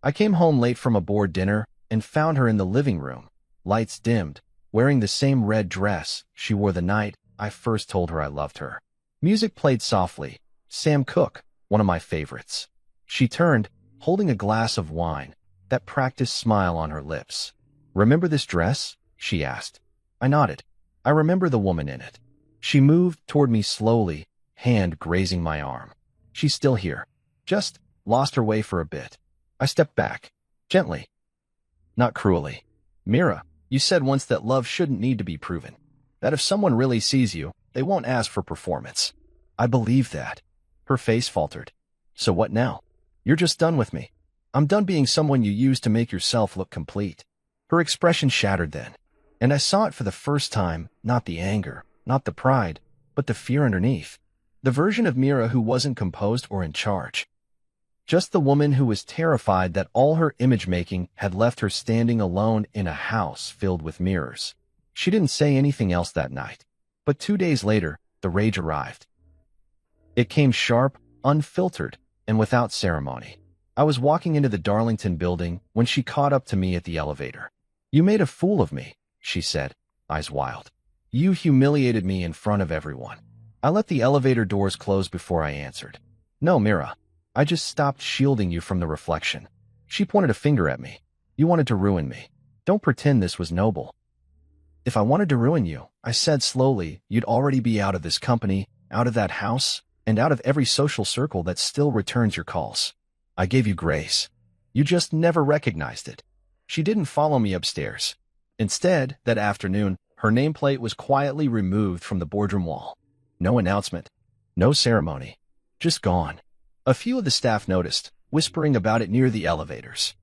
I came home late from a board dinner and found her in the living room, lights dimmed, wearing the same red dress she wore the night I first told her I loved her. Music played softly. Sam Cooke, one of my favorites. She turned, holding a glass of wine, that practiced smile on her lips. Remember this dress? She asked. I nodded. I remember the woman in it. She moved toward me slowly, hand grazing my arm. She's still here. Just lost her way for a bit. I stepped back, gently. Not cruelly. Mira, you said once that love shouldn't need to be proven. That if someone really sees you, they won't ask for performance. I believe that. Her face faltered. So what now? You're just done with me. I'm done being someone you use to make yourself look complete. Her expression shattered then, and I saw it for the first time, not the anger, not the pride, but the fear underneath. The version of Mira who wasn't composed or in charge. Just the woman who was terrified that all her image-making had left her standing alone in a house filled with mirrors. She didn't say anything else that night, but 2 days later, the rage arrived. It came sharp, unfiltered, and without ceremony. I was walking into the Darlington building when she caught up to me at the elevator. You made a fool of me, she said, eyes wild. You humiliated me in front of everyone. I let the elevator doors close before I answered. No, Mira. I just stopped shielding you from the reflection. She pointed a finger at me. You wanted to ruin me. Don't pretend this was noble. If I wanted to ruin you, I said slowly, you'd already be out of this company, out of that house, and out of every social circle that still returns your calls. I gave you grace. You just never recognized it. She didn't follow me upstairs. Instead, that afternoon, her nameplate was quietly removed from the boardroom wall. No announcement. No ceremony. Just gone. A few of the staff noticed, whispering about it near the elevators.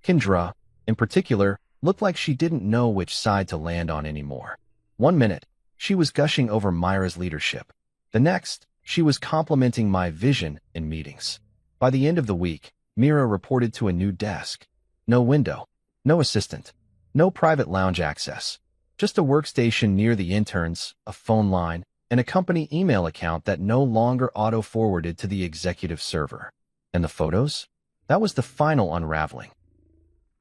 Kendra, in particular, looked like she didn't know which side to land on anymore. 1 minute, she was gushing over Myra's leadership. The next, she was complimenting my vision in meetings. By the end of the week, Mira reported to a new desk. No window, no assistant, no private lounge access. Just a workstation near the interns, a phone line, and a company email account that no longer auto-forwarded to the executive server. And the photos? That was the final unraveling.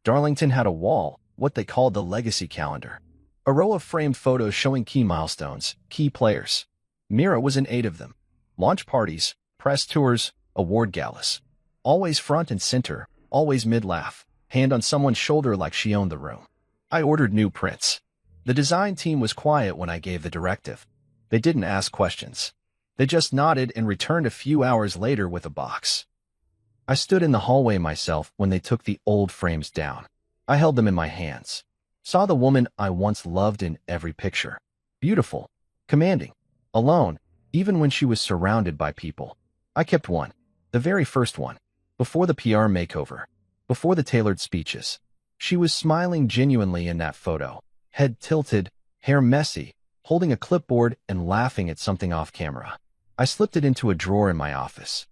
Darlington had a wall, what they called the legacy calendar. A row of framed photos showing key milestones, key players. Mira was in 8 of them. Launch parties, press tours, award galas. Always front and center, always mid-laugh, hand on someone's shoulder like she owned the room. I ordered new prints. The design team was quiet when I gave the directive. They didn't ask questions. They just nodded and returned a few hours later with a box. I stood in the hallway myself when they took the old frames down. I held them in my hands. Saw the woman I once loved in every picture. Beautiful, commanding, alone, even when she was surrounded by people. I kept one, the very first one, before the PR makeover, before the tailored speeches. She was smiling genuinely in that photo, head tilted, hair messy, holding a clipboard and laughing at something off camera. I slipped it into a drawer in my office.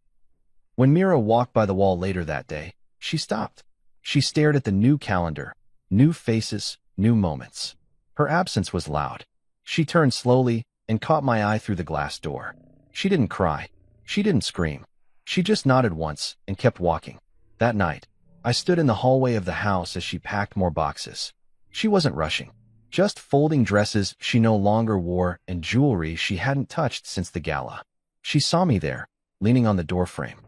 When Mira walked by the wall later that day, she stopped. She stared at the new calendar, new faces, new moments. Her absence was loud. She turned slowly and caught my eye through the glass door. She didn't cry. She didn't scream. She just nodded once and kept walking. That night, I stood in the hallway of the house as she packed more boxes. She wasn't rushing, just folding dresses she no longer wore and jewelry she hadn't touched since the gala. She saw me there, leaning on the doorframe.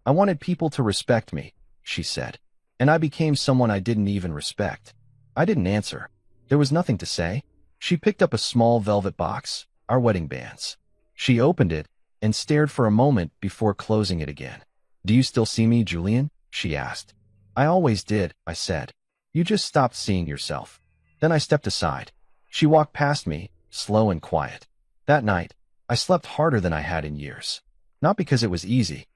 I wanted people to respect me, she said, and I became someone I didn't even respect. I didn't answer. There was nothing to say. She picked up a small velvet box, our wedding bands. She opened it and stared for a moment before closing it again. "Do you still see me, Julian?" she asked. "I always did," I said. "You just stopped seeing yourself." Then I stepped aside. She walked past me, slow and quiet. That night, I slept harder than I had in years. Not because it was easy,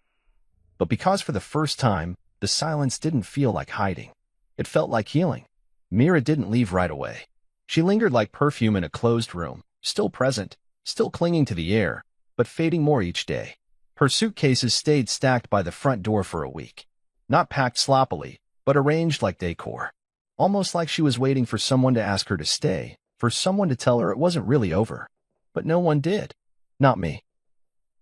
but because for the first time, the silence didn't feel like hiding. It felt like healing. Mira didn't leave right away. She lingered like perfume in a closed room, still present, still clinging to the air, but fading more each day. Her suitcases stayed stacked by the front door for a week. Not packed sloppily, but arranged like decor. Almost like she was waiting for someone to ask her to stay, for someone to tell her it wasn't really over. But no one did. Not me.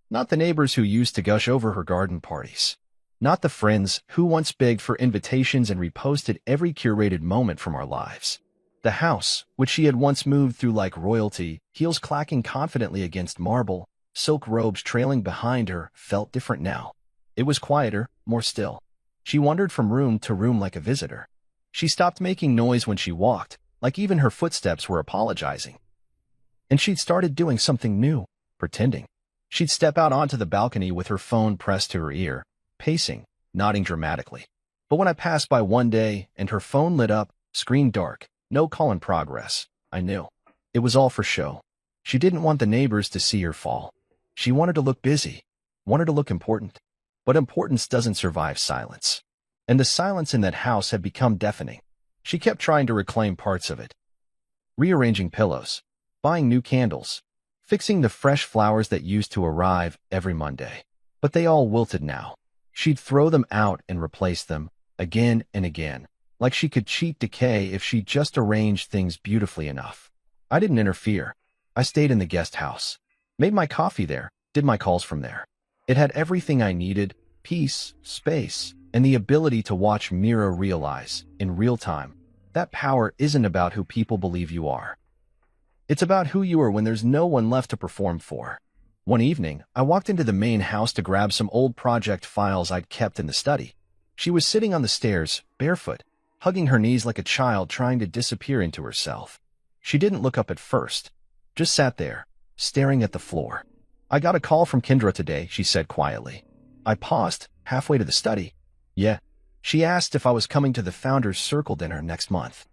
Not the neighbors who used to gush over her garden parties. Not the friends who once begged for invitations and reposted every curated moment from our lives. The house, which she had once moved through like royalty, heels clacking confidently against marble, silk robes trailing behind her, felt different now. It was quieter, more still. She wandered from room to room like a visitor. She stopped making noise when she walked, like even her footsteps were apologizing. And she'd started doing something new, pretending. She'd step out onto the balcony with her phone pressed to her ear, pacing, nodding dramatically. But when I passed by one day and her phone lit up, screen dark, no call in progress, I knew. It was all for show. She didn't want the neighbors to see her fall. She wanted to look busy, wanted to look important. But importance doesn't survive silence. And the silence in that house had become deafening. She kept trying to reclaim parts of it. Rearranging pillows, buying new candles, fixing the fresh flowers that used to arrive every Monday. But they all wilted now. She'd throw them out and replace them, again and again, like she could cheat decay if she just arranged things beautifully enough. I didn't interfere. I stayed in the guest house, made my coffee there, did my calls from there. It had everything I needed: peace, space, and the ability to watch Mira realize, in real time, that power isn't about who people believe you are. It's about who you are when there's no one left to perform for. One evening, I walked into the main house to grab some old project files I'd kept in the study. She was sitting on the stairs, barefoot, hugging her knees like a child trying to disappear into herself. She didn't look up at first, just sat there, staring at the floor. "I got a call from Kendra today," she said quietly. I paused, halfway to the study. "Yeah." She asked if I was coming to the Founders Circle dinner next month.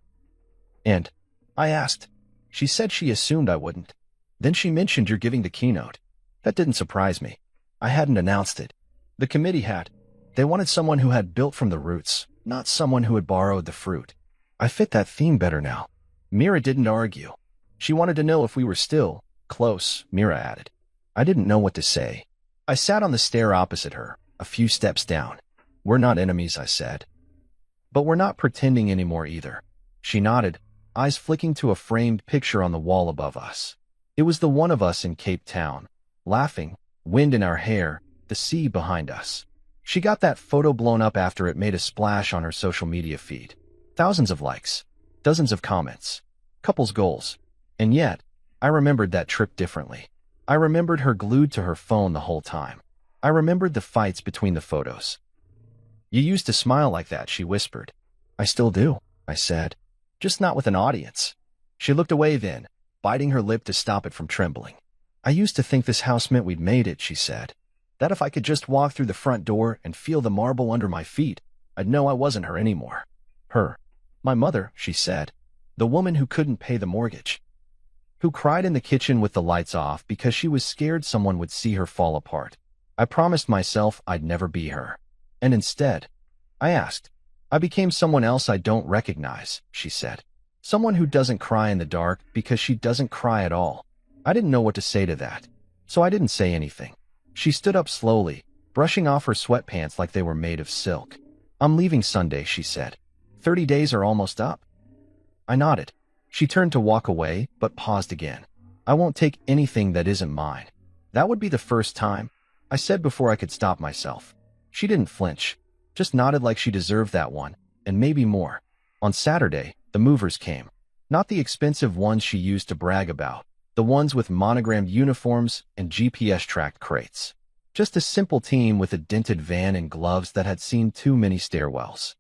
And I asked. She said she assumed I wouldn't. Then she mentioned you're giving the keynote. That didn't surprise me. I hadn't announced it. The committee had. They wanted someone who had built from the roots, not someone who had borrowed the fruit. I fit that theme better now. Mira didn't argue. She wanted to know if we were still close, Mira added. I didn't know what to say. I sat on the stair opposite her, a few steps down. "We're not enemies," I said. "But we're not pretending anymore either." She nodded, eyes flicking to a framed picture on the wall above us. It was the one of us in Cape Town, laughing, wind in our hair, the sea behind us. She got that photo blown up after it made a splash on her social media feed. Thousands of likes, dozens of comments, couples goals. And yet, I remembered that trip differently. I remembered her glued to her phone the whole time. I remembered the fights between the photos. "You used to smile like that," she whispered. "I still do," I said. "Just not with an audience." She looked away then, biting her lip to stop it from trembling. "I used to think this house meant we'd made it," she said. "That if I could just walk through the front door and feel the marble under my feet, I'd know I wasn't her anymore." Her. My mother, she said. The woman who couldn't pay the mortgage. Who cried in the kitchen with the lights off because she was scared someone would see her fall apart. I promised myself I'd never be her. And instead, I asked. I became someone else I don't recognize, she said. Someone who doesn't cry in the dark because she doesn't cry at all. I didn't know what to say to that, so I didn't say anything. She stood up slowly, brushing off her sweatpants like they were made of silk. "I'm leaving Sunday," she said. 30 days are almost up." I nodded. She turned to walk away, but paused again. "I won't take anything that isn't mine." That would be the first time, I said before I could stop myself. She didn't flinch, just nodded like she deserved that one, and maybe more. On Saturday, the movers came. Not the expensive ones she used to brag about, the ones with monogrammed uniforms and GPS-tracked crates. Just a simple team with a dented van and gloves that had seen too many stairwells.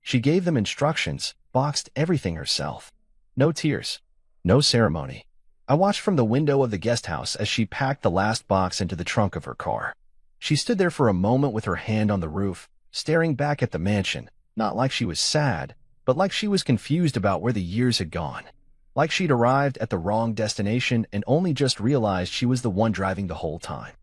She gave them instructions, boxed everything herself. No tears, no ceremony. I watched from the window of the guest house as she packed the last box into the trunk of her car. She stood there for a moment with her hand on the roof, staring back at the mansion, not like she was sad, but like she was confused about where the years had gone. Like she'd arrived at the wrong destination and only just realized she was the one driving the whole time.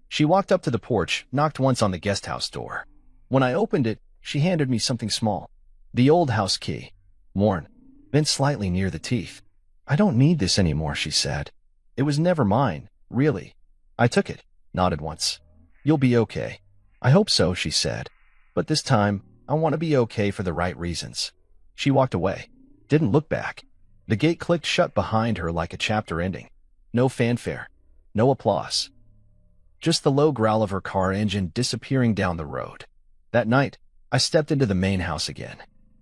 She walked up to the porch, knocked once on the guest house door. When I opened it, she handed me something small. The old house key, worn, bent slightly near the teeth. "I don't need this anymore," she said. "It was never mine, really." I took it, nodded once. "You'll be okay." "I hope so," she said. "But this time, I want to be okay for the right reasons." She walked away, didn't look back. The gate clicked shut behind her like a chapter ending. No fanfare, no applause. Just the low growl of her car engine disappearing down the road. That night, I stepped into the main house again.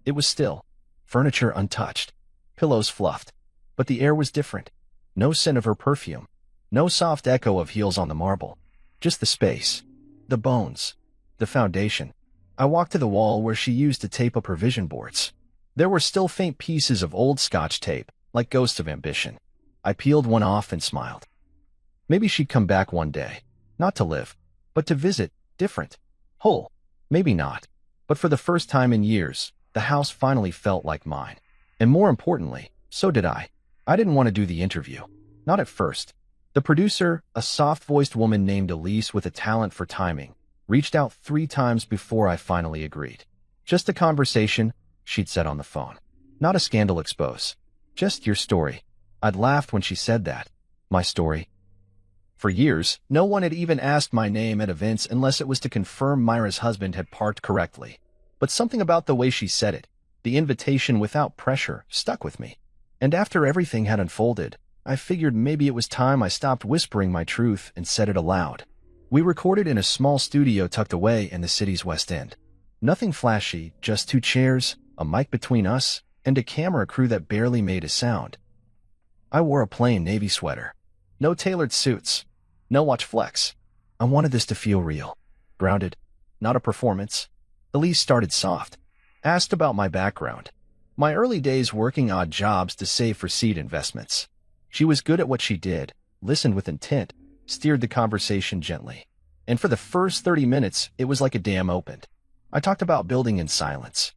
It was still, furniture untouched, pillows fluffed, but the air was different. No scent of her perfume, no soft echo of heels on the marble, just the space, the bones, the foundation. I walked to the wall where she used to tape up her vision boards. There were still faint pieces of old Scotch tape, like ghosts of ambition. I peeled one off and smiled. Maybe she'd come back one day, not to live, but to visit, different, whole. Maybe not. But for the first time in years, the house finally felt like mine. And more importantly, so did I. I didn't want to do the interview. Not at first. The producer, a soft-voiced woman named Elise with a talent for timing, reached out 3 times before I finally agreed. "Just a conversation," she'd said on the phone. "Not a scandal expose. Just your story." I'd laughed when she said that. My story. For years, no one had even asked my name at events unless it was to confirm Myra's husband had parked correctly. But something about the way she said it, the invitation without pressure, stuck with me. And after everything had unfolded, I figured maybe it was time I stopped whispering my truth and said it aloud. We recorded in a small studio tucked away in the city's West End. Nothing flashy, just 2 chairs, a mic between us, and a camera crew that barely made a sound. I wore a plain navy sweater. No tailored suits. No watch flex. I wanted this to feel real. Grounded. Not a performance. Elise started soft. Asked about my background. My early days working odd jobs to save for seed investments. She was good at what she did, listened with intent, steered the conversation gently. And for the first 30 minutes, it was like a dam opened. I talked about building in silence.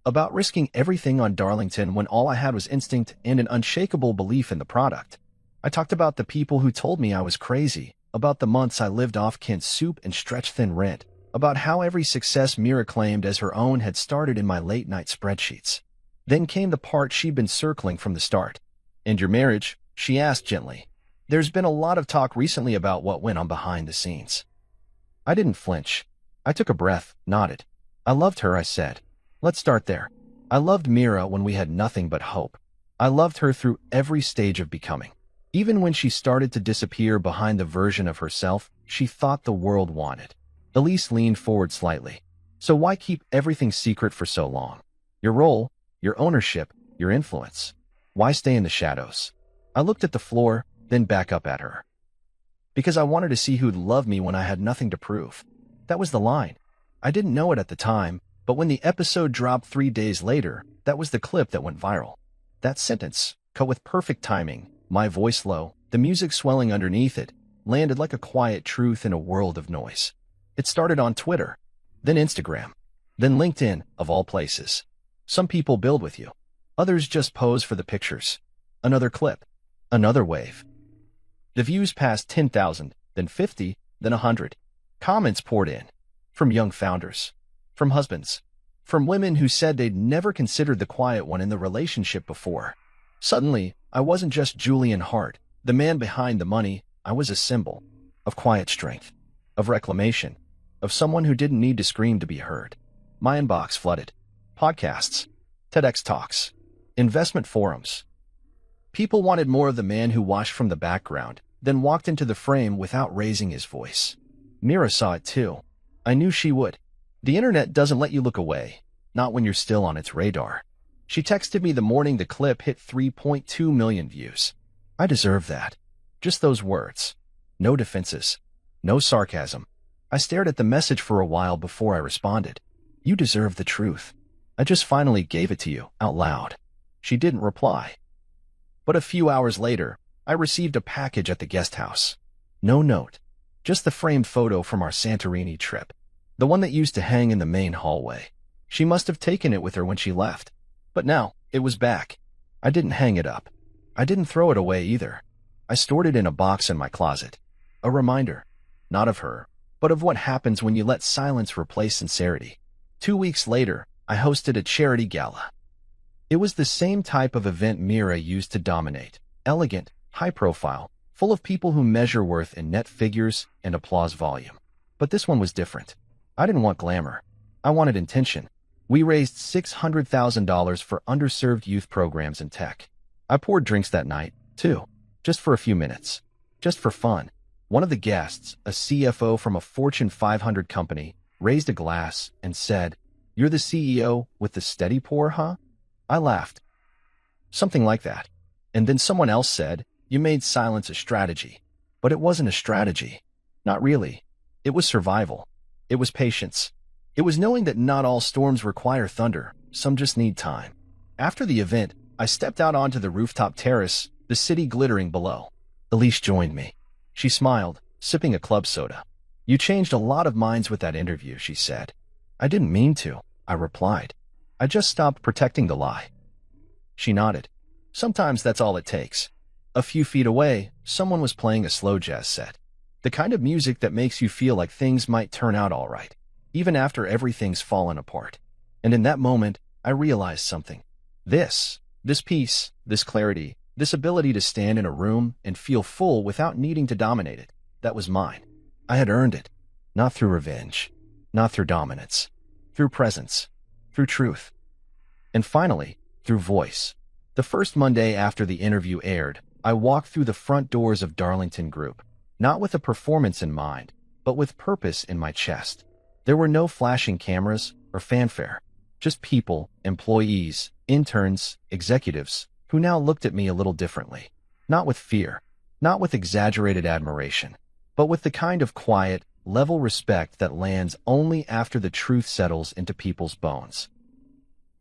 About risking everything on Darlington when all I had was instinct and an unshakable belief in the product. I talked about the people who told me I was crazy, about the months I lived off canned soup and stretch-thin rent, about how every success Mira claimed as her own had started in my late-night spreadsheets. Then came the part she'd been circling from the start. "And your marriage?" she asked gently. "There's been a lot of talk recently about what went on behind the scenes." I didn't flinch. I took a breath, nodded. "I loved her," I said. "Let's start there. I loved Mira when we had nothing but hope. I loved her through every stage of becoming. Even when she started to disappear behind the version of herself she thought the world wanted." Elise leaned forward slightly. "So why keep everything secret for so long? Your role, your ownership, your influence. Why stay in the shadows?" I looked at the floor, then back up at her. "Because I wanted to see who'd love me when I had nothing to prove." That was the line. I didn't know it at the time, but when the episode dropped 3 days later, that was the clip that went viral. That sentence, cut with perfect timing, my voice low, the music swelling underneath it, landed like a quiet truth in a world of noise. It started on Twitter, then Instagram, then LinkedIn, of all places. Some people build with you. Others just pose for the pictures. Another clip. Another wave. The views passed 10,000, then 50, then 100. Comments poured in. From young founders. From husbands. From women who said they'd never considered the quiet one in the relationship before. Suddenly, I wasn't just Julian Hart, the man behind the money. I was a symbol of quiet strength, of reclamation, of someone who didn't need to scream to be heard. My inbox flooded. Podcasts, TEDx talks, investment forums. People wanted more of the man who watched from the background, then walked into the frame without raising his voice. Mira saw it too. I knew she would. The internet doesn't let you look away, not when you're still on its radar. She texted me the morning the clip hit 3.2 million views. I deserve that. Just those words. No defenses. No sarcasm. I stared at the message for a while before I responded. You deserve the truth. I just finally gave it to you, out loud. She didn't reply. But a few hours later, I received a package at the guest house. No note. Just the framed photo from our Santorini trip. The one that used to hang in the main hallway. She must have taken it with her when she left. But now, it was back. I didn't hang it up. I didn't throw it away either. I stored it in a box in my closet. A reminder, not of her, but of what happens when you let silence replace sincerity. 2 weeks later, I hosted a charity gala. It was the same type of event Mira used to dominate. Elegant, high profile, full of people who measure worth in net figures and applause volume. But this one was different. I didn't want glamour. I wanted intention. We raised $600,000 for underserved youth programs in tech. I poured drinks that night, too, just for a few minutes. Just for fun. One of the guests, a CFO from a Fortune 500 company, raised a glass and said, "You're the CEO with the steady pour, huh?" I laughed. Something like that. And then someone else said, "You made silence a strategy." But it wasn't a strategy. Not really. It was survival. It was patience. It was knowing that not all storms require thunder, some just need time. After the event, I stepped out onto the rooftop terrace, the city glittering below. Elise joined me. She smiled, sipping a club soda. "You changed a lot of minds with that interview," she said. "I didn't mean to," I replied. "I just stopped protecting the lie." She nodded. Sometimes that's all it takes. A few feet away, someone was playing a slow jazz set. The kind of music that makes you feel like things might turn out all right, even after everything's fallen apart. And in that moment, I realized something. This peace, this clarity, this ability to stand in a room and feel full without needing to dominate it, that was mine. I had earned it. Not through revenge. Not through dominance. Through presence. Through truth. And finally, through voice. The first Monday after the interview aired, I walked through the front doors of Darlington Group, not with a performance in mind, but with purpose in my chest. There were no flashing cameras or fanfare, just people, employees, interns, executives, who now looked at me a little differently. Not with fear, not with exaggerated admiration, but with the kind of quiet, level respect that lands only after the truth settles into people's bones.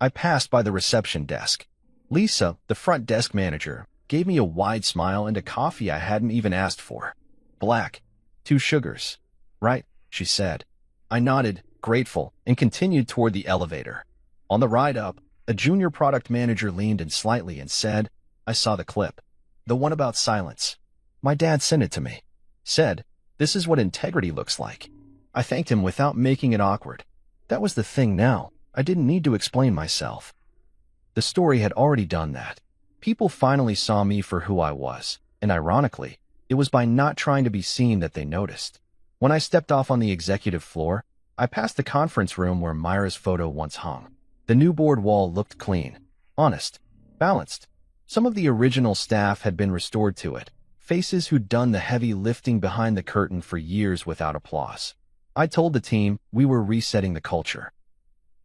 I passed by the reception desk. Lisa, the front desk manager, gave me a wide smile and a coffee I hadn't even asked for. "Black. 2 sugars. Right," she said. I nodded, grateful, and continued toward the elevator. On the ride up, a junior product manager leaned in slightly and said, "I saw the clip. The one about silence. My dad sent it to me. Said, this is what integrity looks like." I thanked him without making it awkward. That was the thing now. I didn't need to explain myself. The story had already done that. People finally saw me for who I was, and ironically, it was by not trying to be seen that they noticed. When I stepped off on the executive floor, I passed the conference room where Myra's photo once hung. The new board wall looked clean, honest, balanced. Some of the original staff had been restored to it, faces who'd done the heavy lifting behind the curtain for years without applause. I told the team we were resetting the culture.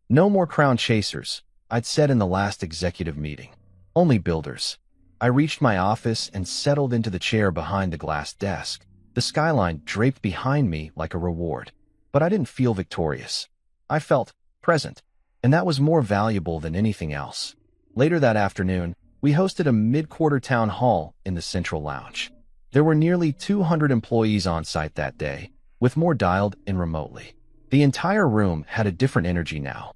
No more crown chasers, I'd said in the last executive meeting. Only builders. I reached my office and settled into the chair behind the glass desk, the skyline draped behind me like a reward. But I didn't feel victorious. I felt present, and that was more valuable than anything else. Later that afternoon, we hosted a mid-quarter town hall in the Central Lounge. There were nearly 200 employees on site that day, with more dialed in remotely. The entire room had a different energy now.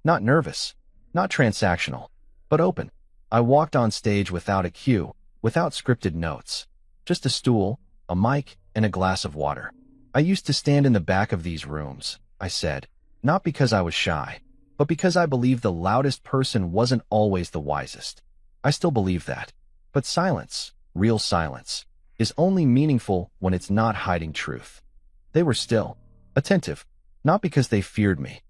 Not nervous, not transactional, but open. I walked on stage without a cue, without scripted notes. Just a stool, a mic, and a glass of water. I used to stand in the back of these rooms, I said, not because I was shy, but because I believed the loudest person wasn't always the wisest. I still believe that. But silence, real silence, is only meaningful when it's not hiding truth. They were still, attentive, not because they feared me,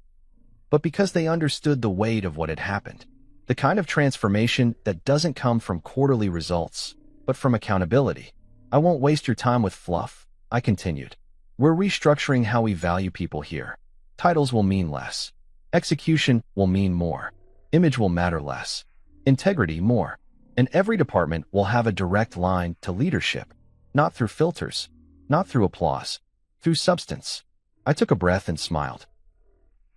but because they understood the weight of what had happened. The kind of transformation that doesn't come from quarterly results, but from accountability. I won't waste your time with fluff, I continued. We're restructuring how we value people here. Titles will mean less. Execution will mean more. Image will matter less. Integrity more. And every department will have a direct line to leadership. Not through filters. Not through applause. Through substance. I took a breath and smiled.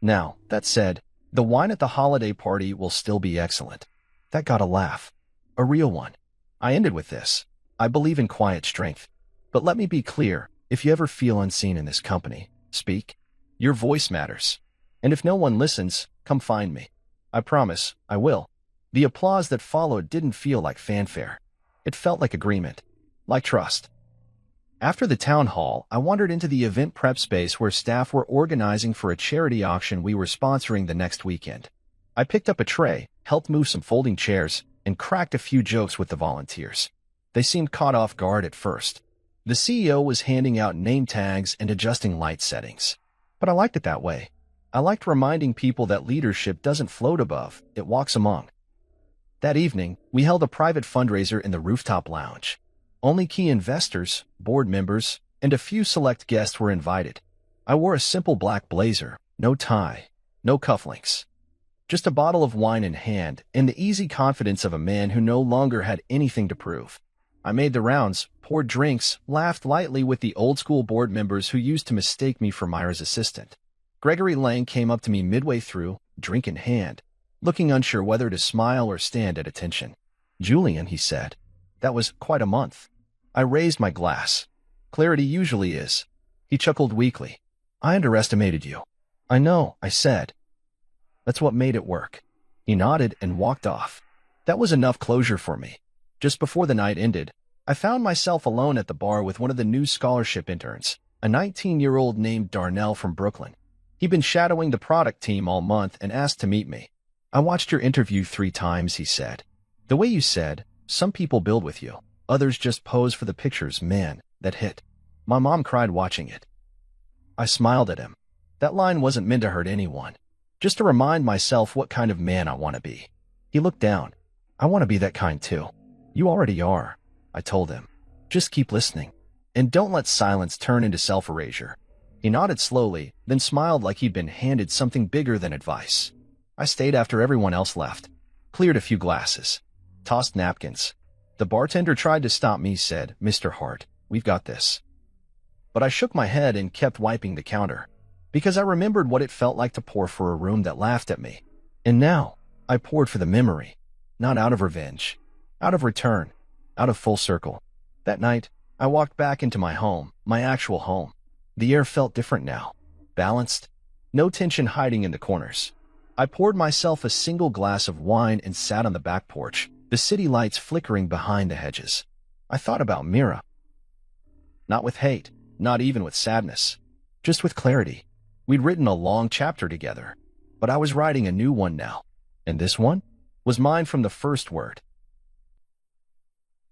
Now, that said, the wine at the holiday party will still be excellent. That got a laugh. A real one. I ended with this. I believe in quiet strength. But let me be clear, if you ever feel unseen in this company, speak. Your voice matters. And if no one listens, come find me. I promise, I will. The applause that followed didn't feel like fanfare. It felt like agreement. Like trust. After the town hall, I wandered into the event prep space where staff were organizing for a charity auction we were sponsoring the next weekend. I picked up a tray, helped move some folding chairs, and cracked a few jokes with the volunteers. They seemed caught off guard at first. The CEO was handing out name tags and adjusting light settings. But I liked it that way. I liked reminding people that leadership doesn't float above, it walks among. That evening, we held a private fundraiser in the rooftop lounge. Only key investors, board members, and a few select guests were invited. I wore a simple black blazer, no tie, no cufflinks. Just a bottle of wine in hand and the easy confidence of a man who no longer had anything to prove. I made the rounds, poured drinks, laughed lightly with the old-school board members who used to mistake me for Myra's assistant. Gregory Lang came up to me midway through, drink in hand, looking unsure whether to smile or stand at attention. "Julian," he said, "that was quite a month." I raised my glass. "Clarity usually is." He chuckled weakly. "I underestimated you." "I know," I said. "That's what made it work." He nodded and walked off. That was enough closure for me. Just before the night ended, I found myself alone at the bar with one of the new scholarship interns, a 19-year-old named Darnell from Brooklyn. He'd been shadowing the product team all month and asked to meet me. "I watched your interview 3 times," he said. "The way you said, some people build with you. Others just pose for the pictures, man, that hit. My mom cried watching it." I smiled at him. That line wasn't meant to hurt anyone. Just to remind myself what kind of man I want to be. He looked down. "I want to be that kind too." "You already are," I told him. "Just keep listening. And don't let silence turn into self-erasure." He nodded slowly, then smiled like he'd been handed something bigger than advice. I stayed after everyone else left. Cleared a few glasses. Tossed napkins. The bartender tried to stop me, said, "Mr. Hart, we've got this." But I shook my head and kept wiping the counter, because I remembered what it felt like to pour for a room that laughed at me. And now, I poured for the memory, not out of revenge, out of return, out of full circle. That night, I walked back into my home, my actual home. The air felt different now, balanced, no tension hiding in the corners. I poured myself a single glass of wine and sat on the back porch, the city lights flickering behind the hedges. I thought about Mira. Not with hate, not even with sadness, just with clarity. We'd written a long chapter together, but I was writing a new one now. And this one was mine from the first word.